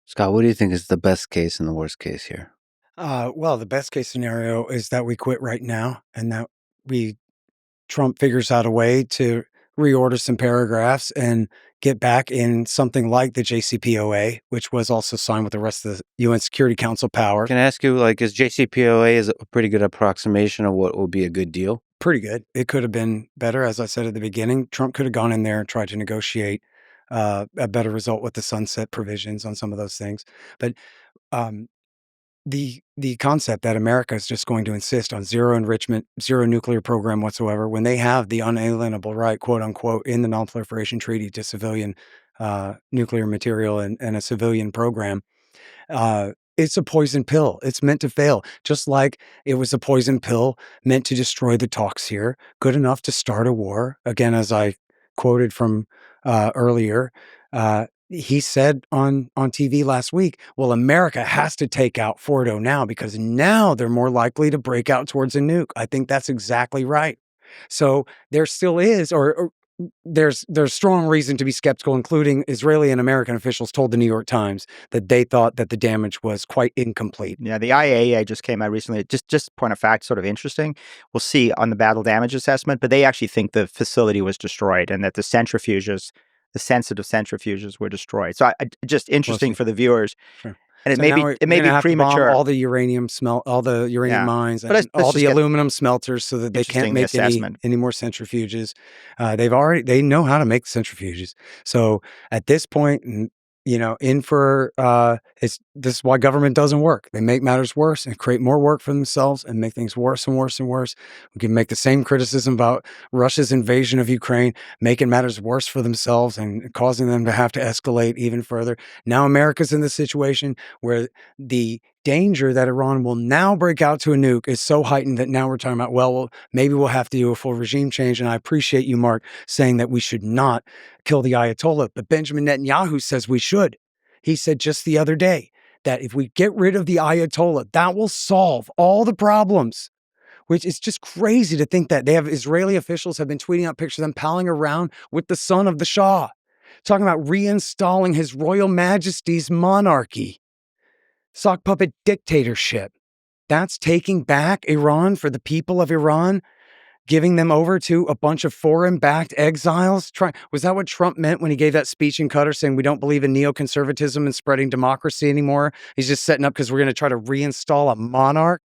Scott, what do you think is the best case and the worst case here? Well, the best case scenario is that we quit right now and that we Trump figures out a way to reorder some paragraphs and get back in something like the JCPOA, which was also signed with the rest of the UN Security Council powers. Can I ask you, like, is JCPOA is a pretty good approximation of what would be a good deal? Pretty good. It could have been better, as I said at the beginning. Trump could have gone in there and tried to negotiate a better result with the sunset provisions on some of those things. But um, the concept that America is just going to insist on zero enrichment, zero nuclear program whatsoever, when they have the unalienable right, quote unquote, in the Non-Proliferation Treaty to civilian nuclear material and a civilian program, it's a poison pill. It's meant to fail, just like it was a poison pill meant to destroy the talks here, good enough to start a war. Again, as I quoted from earlier, he said on TV last week, well, America has to take out Fordo now because now they're more likely to break out towards a nuke. I think that's exactly right. So there still is, or there's strong reason to be skeptical, including Israeli and American officials told the New York Times that they thought that the damage was quite incomplete. Yeah, the IAEA just came out recently. Just point of fact, sort of interesting. We'll see on the battle damage assessment, but they actually think the facility was destroyed and that the centrifuges, the sensitive centrifuges, were destroyed. So just interesting for the viewers. Sure. And So it now may be premature. all the uranium all the uranium mines, But and all the aluminum smelters, so that they can't make any more centrifuges. They know how to make centrifuges. So at this point, this is why government doesn't work. They make matters worse and create more work for themselves and make things worse and worse and worse. We can make the same criticism about Russia's invasion of Ukraine, making matters worse for themselves and causing them to have to escalate even further. Now America's in the situation where the danger that Iran will now break out to a nuke is so heightened that now we're talking about, well, maybe we'll have to do a full regime change. And I appreciate you, Mark, saying that we should not kill the Ayatollah, but Benjamin Netanyahu says we should. He said just the other day that if we get rid of the Ayatollah, that will solve all the problems, which is just crazy to think that. Israeli officials have been tweeting out pictures of them palling around with the son of the Shah, talking about reinstalling his royal majesty's monarchy. Sock puppet dictatorship. That's taking back Iran for the people of Iran, giving them over to a bunch of foreign-backed exiles. Was that what Trump meant when he gave that speech in Qatar saying we don't believe in neoconservatism and spreading democracy anymore? He's just setting up because we're going to try to reinstall a monarch.